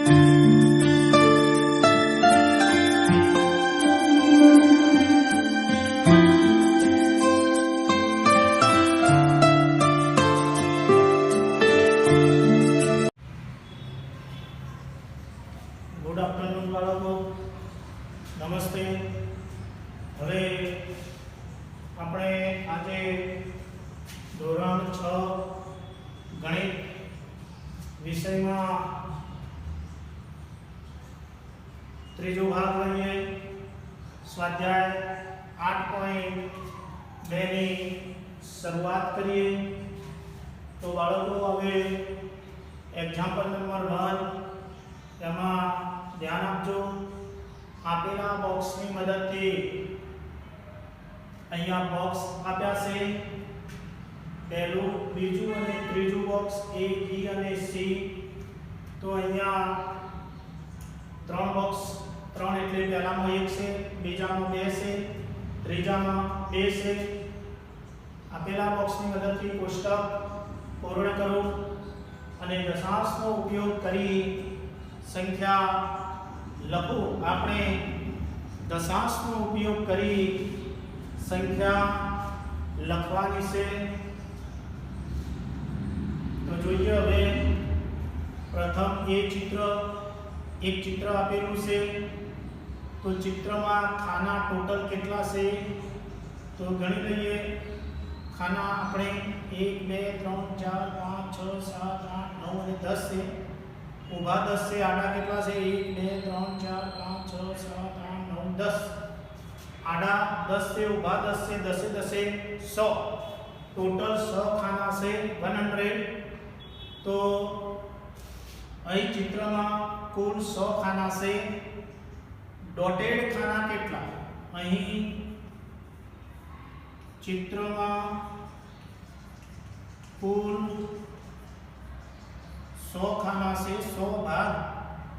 Good afternoon बाळको, नमस्ते। हवे આપણે આજે ધોરણ 6 ગણિત વિષયમાં ત્રીજો ભાગ લઈએ। સ્વાધ્યાય 8.2 ની શરૂઆત કરીએ। તો બાળકો હવે એક્ઝામ્પલ નંબર 1 એમાં ध्यान आपजो। आपेला बॉक्स की मदद थी अहींया बॉक्स आप्या छे, पहलू बीजू अने त्रीजू बॉक्स ए बी अने सी। तो अहींया त्रण बॉक्स, त्रण एटले पहेलामां 1 छे, बीजामां 2 छे, त्रीजामां 2 छे। आपेला बॉक्स की मदद थी कोष्टक पूर्ण करो अने दशांशनो उपयोग करी संख्या लखो। आपणे दशांशनो उपयोग करी संख्या लखवानी छे। तो जोईए हवे प्रथम एक चित्र आपेलुं छे। तो चित्रमां खाना टोटल केटला छे तो गणी लईए। खाना आपणे 1 2 3 4 5 6 7 8 9 અને 10 છે। ऊभा 10 से आड़ा केटला छे 1 2 3 4 5 6 7 8 9 10। आड़ा 10 से ऊभा 10 से 10 से 10 100। टोटल 100 खाना से 100। तो अही चित्र में कुल 100 खाना से डॉटेड खाना केटला। अही चित्र में कुल 100 खाना से 100 भाग,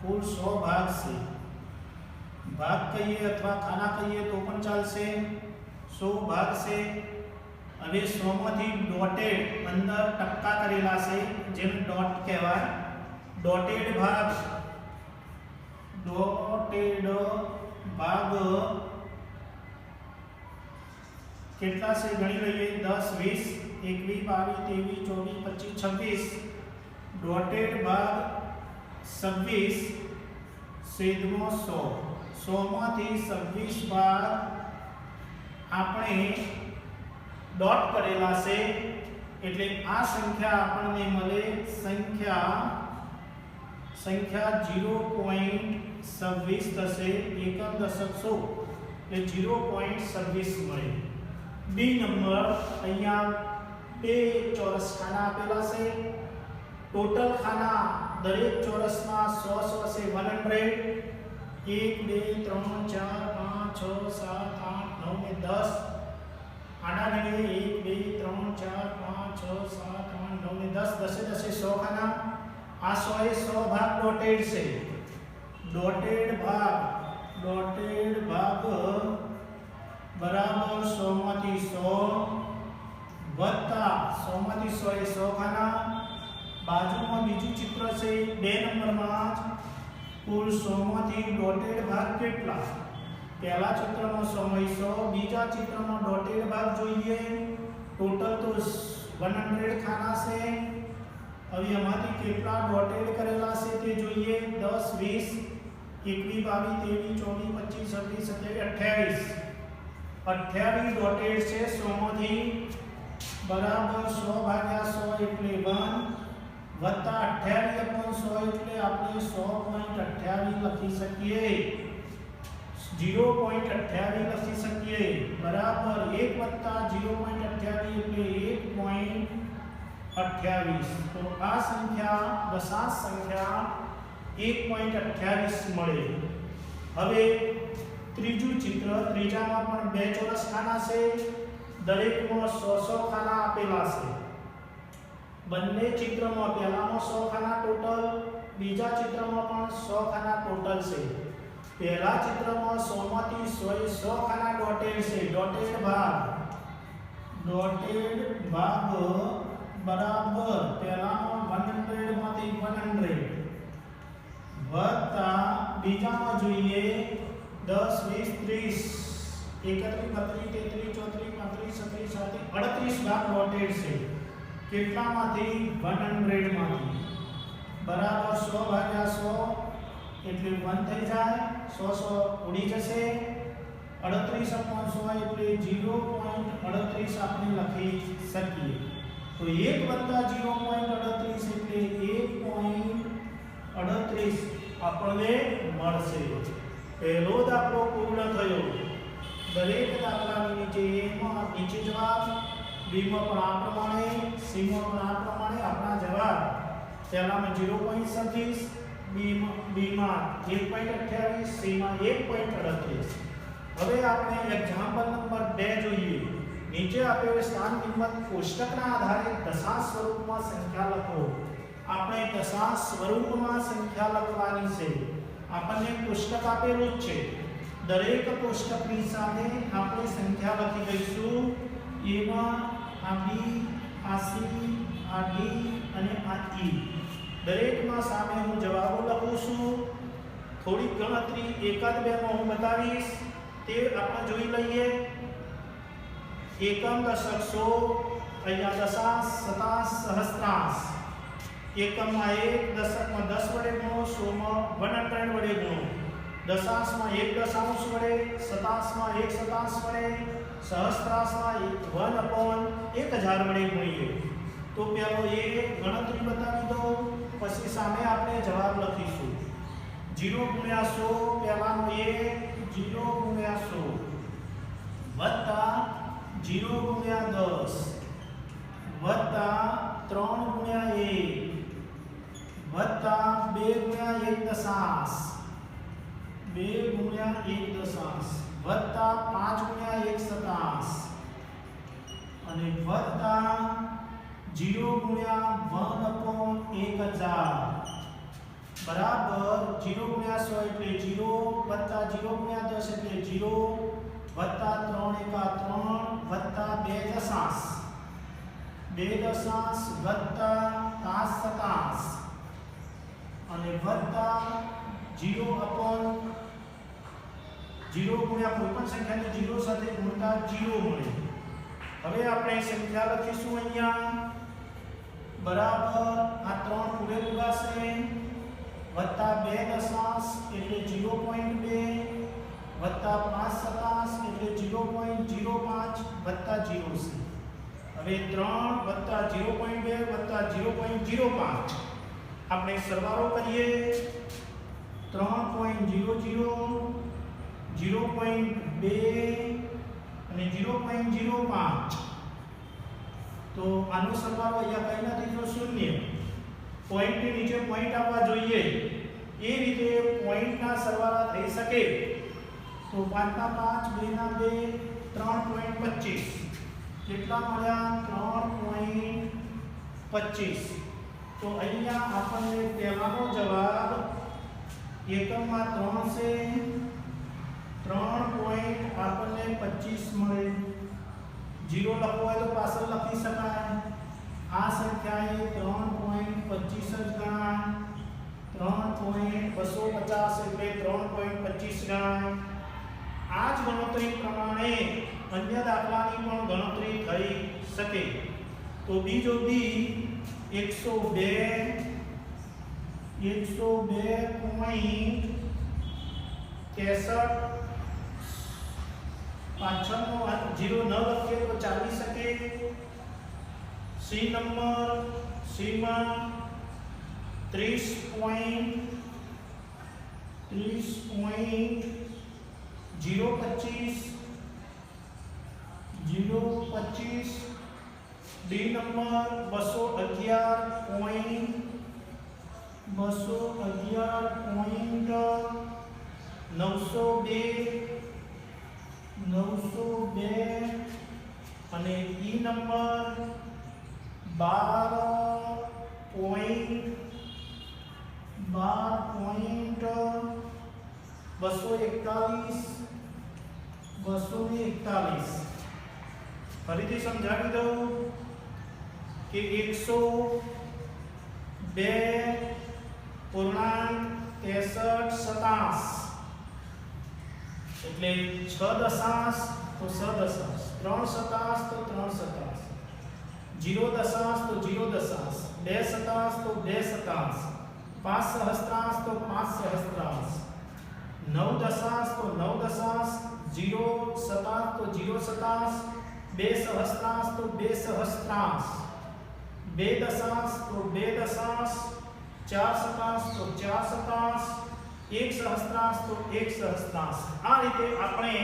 कुल 100 भाग से भाग कहिए अथवा खाना कहिए तो पण चालशे। 100 भाग से हवे 100 मांथी डॉटेड अंदर टपका करेला छे जेने डॉट कहेवाय। डॉटेड भाग केटला से गणी लईए। 10 20 21 22 23 24 25 26। डॉटेड भाग 26 छेदमां 100। 100 मांथी 26 भाग आपणे डॉट करेला छे એટલે આ સંખ્યા આપણને મળે સંખ્યા 0.26 થશે। એકમ દશક 100 એટલે 0.26 મળે। બી નંબર અહીંયા બે ચોરસ ખાના આપેલા છે। टोटल खाना दरेक चौरस में 100 100 से 100। 1 2 3 4 5 6 7 8 9 ने 10। आड़ा गणिए 1 2 3 4 5 6 7 8 9 ने 10। 10 से 100 खाना। आ 100 ए 100 भाग डॉटेड से। डॉटेड भाग बराबर 100 मांथी 100 वत्ता 100 मांथी 100 ए 100 खाना। बाजू में बीजू चित्र से 2 नंबर में कुल 100 मांथी डॉटेड भाग केटला। पहला चित्र में 100 में 100, बीजा चित्र में डॉटेड भाग जोईए। टोटल तो 100 खाना से। अभी एमांथी केटला डॉटेड करेला से ते जोईए। 10 20 21 22 23 24 25 26 27 28 डॉटेड से 100 मांथी बराबर 100 भाग्या 100 એટલે 1 वत्ता 28/100 એટલે આપણે 100.28 લખી શકીએ। 0.28 લખી શકીએ બરાબર 1 વત્તા 0.28 એટલે 1.28। તો આ સંખ્યા દશાંશ સંખ્યા 1.28 મળે। હવે ત્રીજું ચિત્ર, ત્રીજામાં પણ બે ચોરસ ખાના છે। દરેકમાં 100 ખાના આપેલા છે। બંને चित्रों पहला 100 खाना टोटल, बीजा चित्र में 100 खाना टोटल से। पहला चित्र में 100 मांथी 100 खाना डॉटेड से। डॉटेड भाग बराबर पहला 100 मांथी 100 વત્તા બીજામાં જોઈએ 10 20 30 31 32 33 34 35 38 ભાગ ડોટેડ છે કેટલામાંથી 100 માંથી બરાબર 100 ભાગ્યા 100 એટલે 1 થઈ જાય 100 ઉડી જશે 38/100 એટલે 0.38 આપણે લખી શકીએ તો 1 વત્તા 0.38 એટલે 1.38 આપણને મળશે પહેલો દાખલો પૂર્ણ થયો દરેક દાખલાની નીચે એમાં નીચે જવાબ બીમાં પણ આ પ્રમાણે સીમાં પણ આ પ્રમાણે આપણા જવાબ પહેલામાં 0.37 બીમાં 1.28 સીમાં 1.38 હવે આપણે એક્ઝામ્પલ નંબર 2 જોઈએ નીચે આપેલ સ્થાન કિંમત કોષ્ટકના આધારે દશાંશ સ્વરૂપમાં સંખ્યા લખો આપણે દશાંશ સ્વરૂપમાં સંખ્યા લખવાની છે આપણને કોષ્ટક આપેલું જ છે દરેક કોષ્ટકની સામે આપણે સંખ્યા લખી દઈશું એમાં આ બી આ સી આ ડી અને આ ઈ દરેકમાં સામે હું જવાબો લખું છું થોડી ગણતરી એકાદ બેમાં હું બતાવીશ તે આપણે જોઈ લઈએ એકમ દશક 100 અહીંયા દશાંશ શતાંશ સહસ્ત્રાંશ એકમમાં 1 દશકમાં 10 વડે ગુણો 100 માં 100 વડે ગુણો દશાંશમાં 1 દશાંશ વડે શતાંશમાં 1 શતાંશ વડે સહસ્ત્રાંશમાં 1/1000 વડે ગુણીએ તો પહેલો એ ગણતરી બતાવી દો પછી સામે આપણે જવાબ લખીશું 0 ગુણ્યા 100 પહેલાનો એ 0 ગુણ્યા 100 વત્તા 0 ગુણ્યા 10 વત્તા 3 ગુણ્યા 1 વત્તા 2 ગુણ્યા 1 દશાંશ 2 ગુણ્યા 1 દશાંશ વત્તા 5 ગુણ્યા 1 શતાંશ અને વત્તા 0 ગુણ્યા 1/1000 બરાબર 0 ગુણ્યા 100 એટલે 0 વત્તા 0 ગુણ્યા 10 એટલે 0 વત્તા 3 એકા 3 વત્તા 2 દશાંશ 2 દશાંશ વત્તા 5 શતાંશ અને વત્તા 0/0 ગુણ્યા કોઈપણ સંખ્યાને 0 સાથે ગુણતા 0 મળે હવે આપણે સંખ્યા લખીશું અહીંયા બરાબર આ 3 પૂરેપૂરા છે વત્તા 2 દશાંશ એટલે 0.2 વત્તા 5 શતાંશ એટલે 0.05 વત્તા 0 છે હવે 3 વત્તા 0.2 વત્તા 0.05 આપણે સરવાળો કરીએ 3.00 0.2 અને 0.05 તો આનો સરવાળો અહીંયા કઈ નથી તો શૂન્ય પોઈન્ટની નીચે પોઈન્ટ આવવા જોઈએ એ રીતે પોઈન્ટના સરવાળા થઈ શકે તો 5 ના 5 2 ના 2 3.25 કેટલા મળ્યા 3.25 તો અહીંયા આપણને પહેલાનો જવાબ એકમમાં 3 છે 3 આપણને 25 મળે 0 લખવો હોય તો પાછળ લખી શકાય આ સંખ્યાએ 3.25 જ ગણાય 3.250 એટલે 3.25 ગણાય આ જ ગણતરી પ્રમાણે અન્ય દાખલાની પણ ગણતરી થઈ શકે તો બીજો બી 102.63 પાછળનો 0 ન લખીએ તો ચાલી શકે સી નંબર સીમાં 30.025 ડી નંબર 211.902 અને ઈ નંબર 12.241 ફરીથી સમજાવી દઉં કે 102.63 63 27 એટલે 6 દશાંશ તો 6 દશાંશ 3 સતાંશ તો 3 સતાંશ 0 દશાંશ તો 0 દશાંશ 2 સતાંશ તો 2 સતાંશ 5 સહસ્ત્રાંશ તો 5 સહસ્ત્રાંશ 9 દશાંશ તો 9 દશાંશ 0 સતાંશ તો 0 સતાંશ 2 સહસ્ત્રાંશ તો 2 સહસ્ત્રાંશ 2 દશાંશ તો 2 દશાંશ 4 સતાંશ તો 4 સતાંશ 1 સહસ્ત્રાંશ તો 1 સહસ્ત્રાંશ। આ રીતે આપણે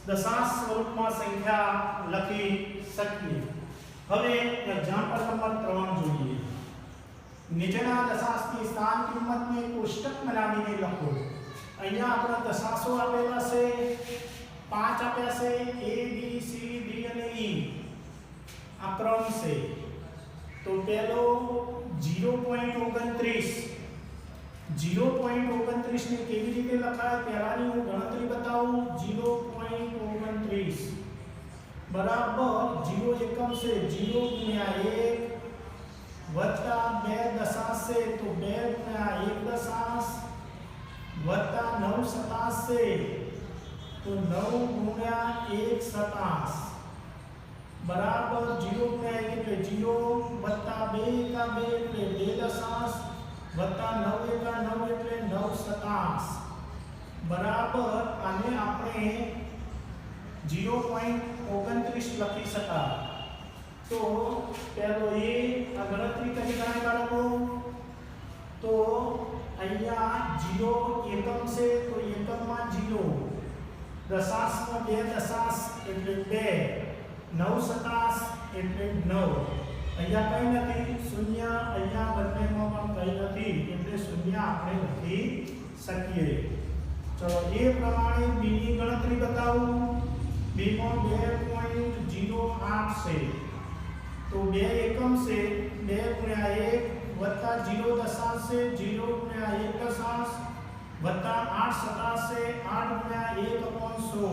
દશાંશ સ્વરૂપમાં સંખ્યા લખી શકીએ। હવે એક્ઝામ્પલ નંબર 3 જોઈએ। નીચેના દશાંશની સ્થાન કિંમતને કોષ્ટક બનાવીને લખો। અહીંયા આપણા દશાંશો આપેલા છે, 5 આપ્યા છે, A B C D અને E આ ક્રમ છે। તો પહેલો 0.29 0.29 ને કેવી રીતે લખાય પહેલાની હું ગણતરી બતાવું। 0.29 બરાબર 0 એકમ છે 0 ગુણ્યા 1 વત્તા 2 દશાંશ છે તો 2 ગુણ્યા 1 દશાંશ વત્તા 9 સતાંશ છે તો 9 ગુણ્યા 1 સતાંશ બરાબર 0 ગુણ્યા 1 એટલે 0 વત્તા 2 એકા 2 એટલે 2 દશાંશ વત્તા 9 એકા 9 એટલે 9 સતાંશ બરાબર આને આપણે 0.29 લખી શકાય। તો પહેલો એ આ ગણતરી કરી ગણાય બાળકો। તો અહીંયા 0 એકમ છે તો એકમમાં 0 દશાંશમાં 2 દશાંશ એટલે 2 9 સતાંશ એટલે 9 અહીંયા કઈ નથી શૂન્ય અહીંયા બંનેમાં પણ કઈ નથી એટલે શૂન્ય આપણે લખી શકીએ। ચલો એ પ્રમાણે b ની ગણતરી બતાવું। b માં 2.08 છે તો 2 એકમ છે 2 ગુણ્યા 1 વત્તા 0 દશાંશ છે 0 ગુણ્યા 1 દશાંશ વત્તા 8 સતાંશ છે 8 ગુણ્યા 1/100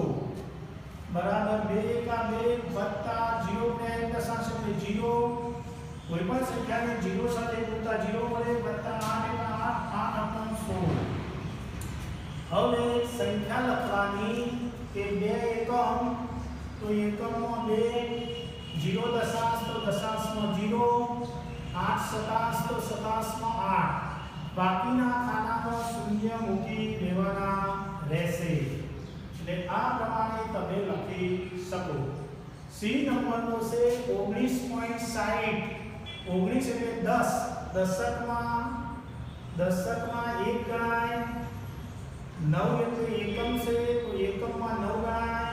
બરાબર 2 એકા 2 વત્તા 0 ગુણ્યા 1 દશાંશ એટલે 0 કોઈ પણ સંખ્યાને 0 સાથે ગુણતા 0 મળે વત્તા 8 એકા 8 8/100। હવે સંખ્યા લખવાની કે 2 એકમ તો એકમમાં 2 0 દશાંશ તો દશાંશમાં 0 8 સતાંશ તો સતાંશમાં 8 બાકીના ખાનામાં શૂન્ય મૂકી દેવાના રહેશે। એટલે આ પ્રમાણે તમે લખી શકો। સી નંબરનો છે 19.60 19 એટલે 10 દશકમાં 1 ગણાય 9 એટલે એકમ છે તો એકમમાં 9 ગણાય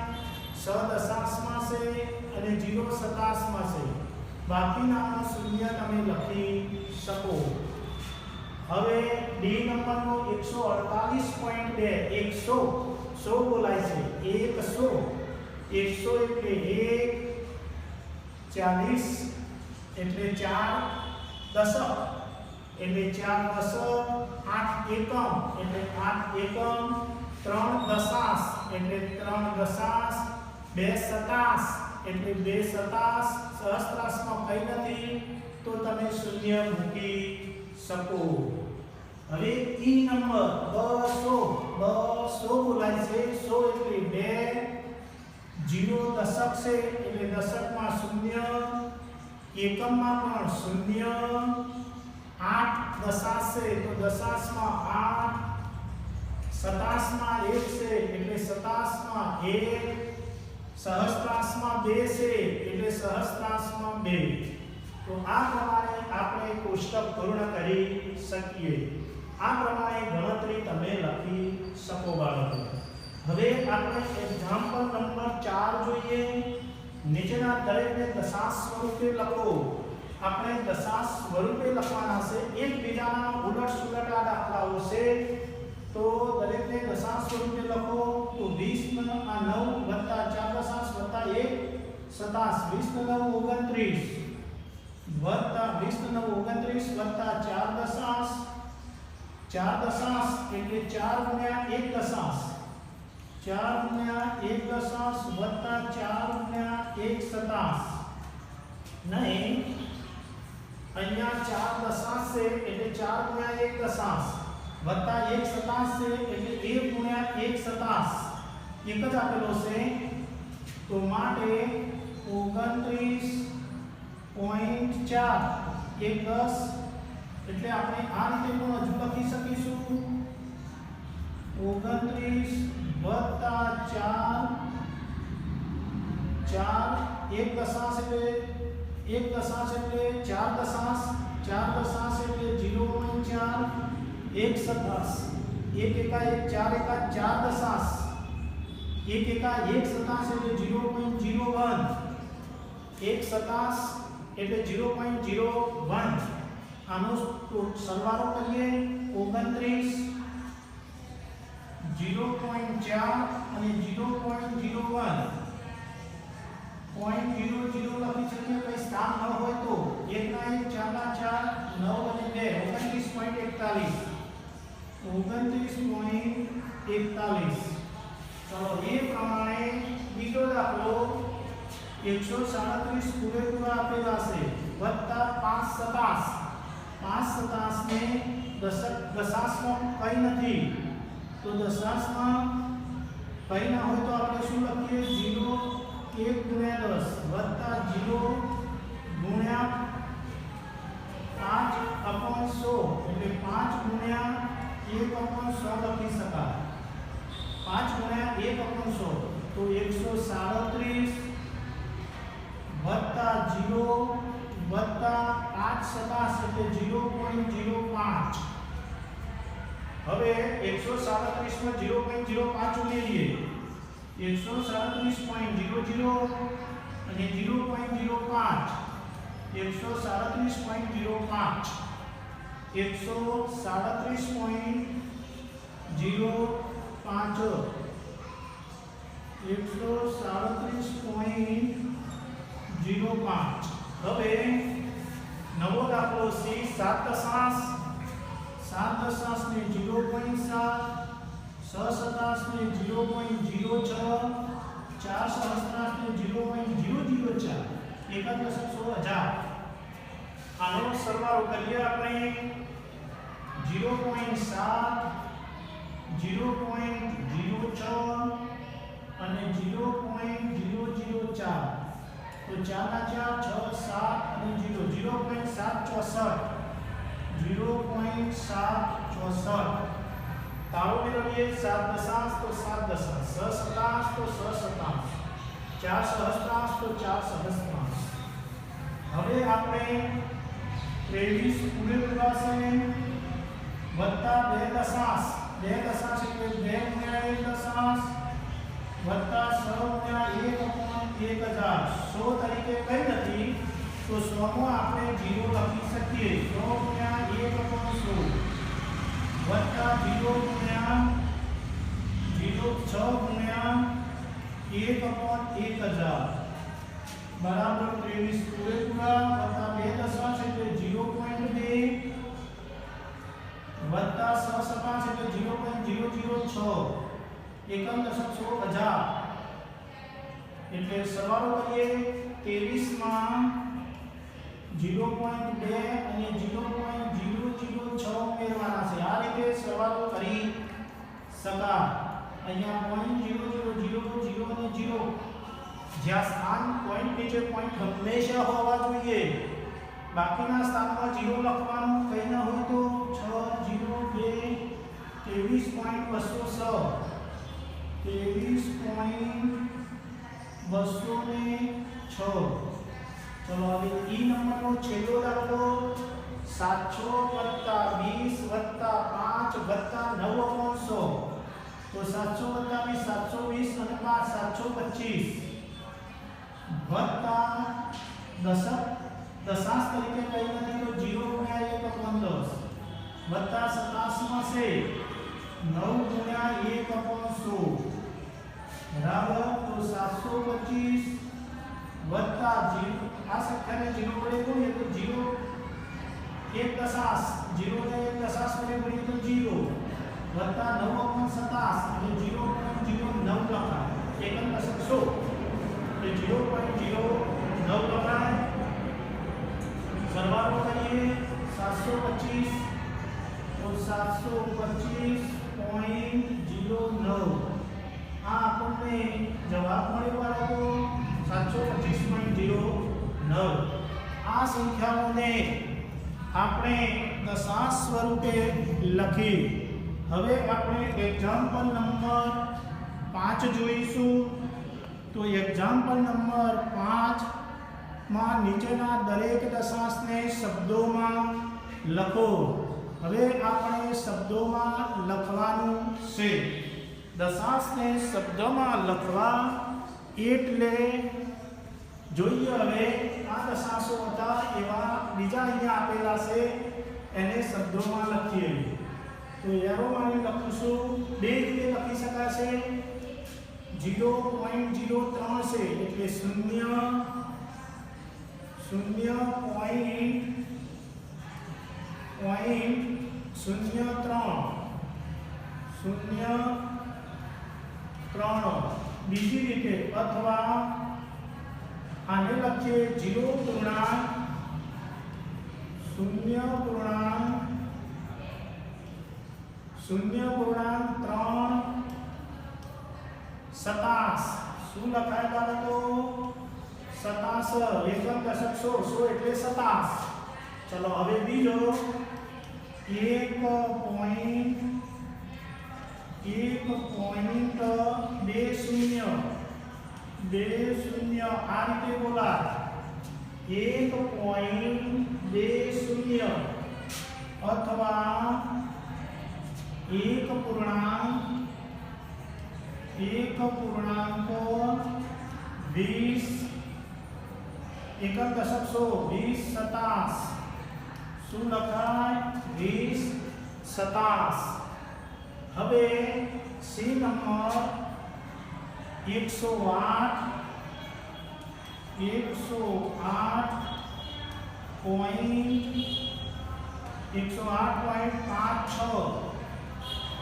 6 દશાંશમાં છે અને 0 સતાંશમાં છે બાકીના શૂન્ય તમે લખી શકો। હવે ડી નંબરનો 148.2 100 બોલાય છે 100 100 એટલે 1 40 એટલે 4 દશક એટલે 4 દશક 8 એકમ એટલે 8 એકમ 3 દશાંશ એટલે 3 દશાંશ 2 સતાંશ એટલે 2 સતાંશ સહસ્ત્રાંશમાં કઈ નથી તો તમે શૂન્ય મૂકી શકો। હવે ઈ નંબર 200 બોલાય છે 100 એટલે 2 0 દશક છે એટલે દશકમાં શૂન્ય એકમમાં પણ શૂન્ય 8 દશાંશ છે તો દશાંશમાં 8 સતાંશમાં 1 છે એટલે સતાંશમાં 1 સહસ્ત્રાંશમાં 2 છે એટલે સહસ્ત્રાંશમાં 2। તો આ પ્રમાણે આપણે કોષ્ટક પૂર્ણ કરી શકીએ। આ પ્રમાણે ગણતરી તમે લખી શકો બાળકો। હવે આપણે એક્ઝામ્પલ નંબર 4 જોઈએ। નીચેના દરેકને દશાંશ સ્વરૂપે લખો। આપણે દશાંશ સ્વરૂપે લખવાના છે એકબીજાના ઉલટ સુલટ આ દાખલાઓ છે તો દરેકને દશાંશ સ્વરૂપે લખો। તો 20 ના 9 વત્તા 4 દશાંશ વત્તા 1 સતાંશ 20 ના 9 29 વત્તા 20 ના 29 વત્તા 4 દશાંશ 4 દશાંશ એટલે 4 ગુણ્યા 1 દશાંશ 4 ગુણ્યા 1 દશાંશ વત્તા 4 ગુણ્યા 1 સતાંશ નહીં અહીંયા 4 દશાંશ છે એટલે 4 ગુણ્યા 1 દશાંશ વત્તા 1 શતાંશ છે એટલે 1 ગુણ્યા 1 શતાંશ એક જ આપેલો છે તો માટે 29.4 1 10 એટલે આપણે આ રીતે પણ હજુ લખી શકીશું 29 વત્તા 4 1 દશાંશ એટલે 1 દશાંશ એટલે 4 દશાંશ 4 દશાંશ એટલે 0.4 1 શતાંશ 1 એકા 1 4 એકા 4 દશાંશ 1 એકા 1 શતાંશ એટલે 0.01 1 શતાંશ એટલે 0.01 આનો સરવાળો કરીએ 29 0.4 અને 0.01 0.00 લખી શકીએ કઈ સ્થાન ન હોય તો 1 ના 1 4 ના 4 9 અને 2 29.41 ચલો એ પ્રમાણે બીજો દાખલો 137 પૂરેપૂરા આપેલા છે વત્તા 5 શતાંશ 5 શતાંશને દશાંશમાં કઈ નથી તો દશાંશમાં કઈ ના હોય તો આપણે શું લખીએ 0 1 ગુણ્યા 10 વત્તા 0 ગુણ્યા 5 upon 100 એટલે 5 ગુણ્યા 1 upon 100 લખી શકાય 5 ગુણ્યા 1 upon 100 તો 137 વત્તા 0 વત્તા 5 શતાંશ એટલે 0.05 હવે 137 માં 0.05 ઉમેરીએ 137.00 અને 0.05 137.05 137.05 હવે નવો દાખલો છે 7 દશાંશ 7 દશાંશ ને 0.7 6 શતાંશ ને 0.06 4 સહસ્ત્રાંશ ને 0.004 એક જ દશાંશ 1000 આનો સરવાળો કરીએ આપણે 0.7 0.06 અને 0.004 तो 4 ના 4 6 7 અને 0 0.764 તારો મેળવીએ 7 દશાંશ તો 7 દશાંશ 6 શતાંશ તો 6 શતાંશ 4 સહસ્ત્રાંશ તો 4 સહસ્ત્રાંશ હવે આપણે 23 પૂરેપૂરા છે વત્તા 2 દશાંશ એટલે 2 ગુણ્યા 1 દશાંશ વત્તા 6 ગુણ્યા 1 upon 1000 100 તરીકે કઈ નથી તો 100 માં આપણે 0 લખી શકીએ 100 ગુણ્યા 1 upon 100 વત્તા 0 ગુણ્યા 6 ગુણ્યા 1 upon 1000 બરાબર 23 પૂરેપૂરા વત્તા 2 દશાંશ એટલે 0.2 વત્તા 6 શતાંશ એટલે 0.006 એકમ દશાંશ 1000 એટલે સરવાળો કરીએ 23 માં 0.2 અને 0.006 ઉમેરવાના છે આ રીતે સરવાળો કરી શકાય અહીંયા 0.000 અને 0 જ્યાં સ્થાન પોઈન્ટ નીચે પોઈન્ટ હંમેશા હોવા જોઈએ બાકીના સ્થાનમાં 0 લખવાનું કંઈ ન હોય તો 6 0 2 23.206 23.206 चलो હવે ઈ નંબરનો છેલ્લો દાખલો 700 + 20 + 5 + 9 upon 100 તો 700 + 20 720 અને 5 725 વત્તા દશાંશ તરીકે કઈ નથી તો 0 ગુણ્યા 1 upon 10 વત્તા શતાંશમાં છે 9 ગુણ્યા 1 upon 100 બરાબર તો 725 વત્તા 0 આ સંખ્યાને 0 વડે ગુણીએ તો 0 1 દશાંશ 0 ને 1 દશાંશ વડે ગુણીએ તો 0 વત્તા 9 upon 27 એટલે 0.09 લખાય એકમ દશાંશ 100 એટલે 0.09 લખાય સરવાળો કરીએ લખીએ 725 તો 725.09 આ આપણને જવાબ મળ્યો બાળકો 725.09 આ સંખ્યાઓને આપણે દશાંશ સ્વરૂપે લખી હવે આપણે એક્ઝામ્પલ નંબર 5 જોઈશું તો એક્ઝામ્પલ નંબર 5 માં નીચેના દરેક દશાંશને શબ્દોમાં લખો હવે આપણે શબ્દોમાં લખવાનું છે દશાંશને શબ્દોમાં લખવા એટલે જોઈએ હવે આ દશાંશો હતા એવા બીજા અહીંયા આપેલા છે એને શબ્દોમાં લખીએ તો એરો મારી લખીશું બે રીતે લખી શકાશે 0.03 છે એટલે 0.03 બીજી રીતે અથવા આને લખીએ 0.3 27 શું લખાય બાળકો 27 એકમ દશક 100 એટલે 27 ચલો હવે બીજો 1.20 આ રીતે બોલાય 1.20 અથવા 1.20 એકમ દશક 100 20 27 શું લખાય 20 27 હવે સી નંબર 108.56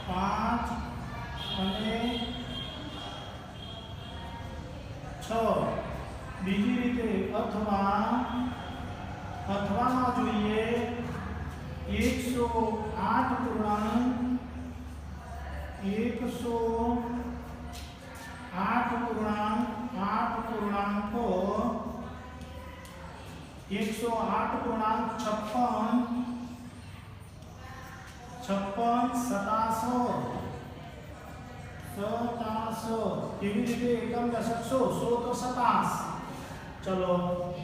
5 અને 6 બીજી રીતે અથવામાં જોઈએ 108.56 કેવી રીતે એકમ દશક 100 તો 27 ચલો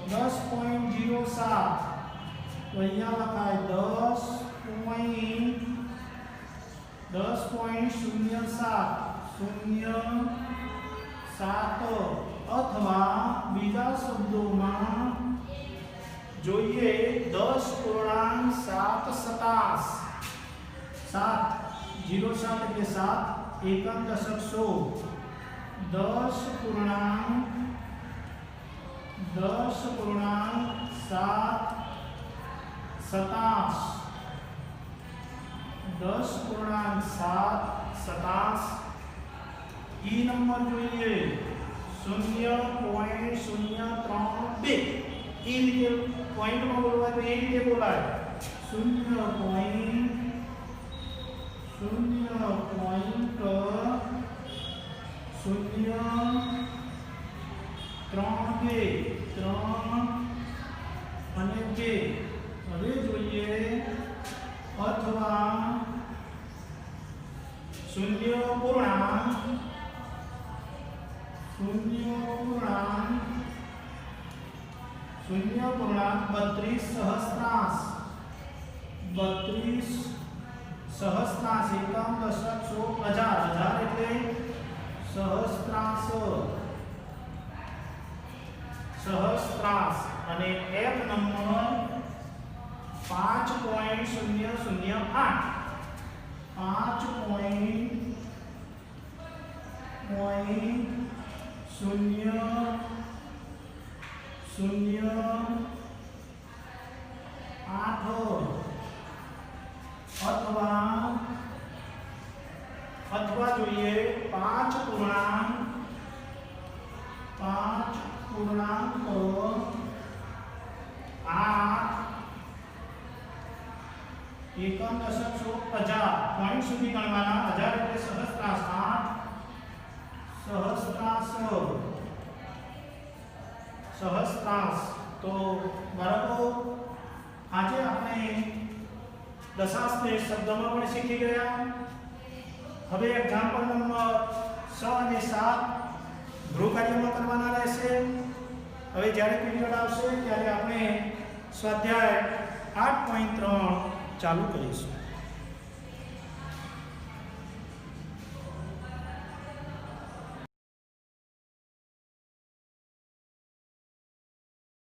10.07 તો અહીંયા લખાય 10.07 અથવા બીજા શબ્દોમાં જોઈએ 10.7 એટલે 7 એકમ દશક 10.7 ઈ નંબર જોઈએ 0.032 એ રીતે પોઈન્ટમાં બોલવા તો એ રીતે બોલાય 0.032 અને 2 હવે જોઈએ અથવા 0.32 સહસ્ત્રાંશ એકમ દશક 1000 એટલે સહસ્ત્રાંશ અને એક નંબર 5.008 અથવા જોઈએ 5.8 એકમ દશક સો હજાર પોઈન્ટ સુધી ગણવાના. 1000 એટલે સહસ્ત્રાંશ 8 સહસ્ત્રાંશ. તો બાળકો આજે આપણે દશાંશ પ્લેસ શબ્દમાં પણ શીખી ગયા. હવે એક્ઝામ્પલ નંબર 6 અને 7 ગૃહ કાર્યમાં કરવાના રહેશે. હવે જ્યારે પીરિયડ આવશે ત્યારે આપણે સ્વાધ્યાય 8.3 ચાલુ કરીશું.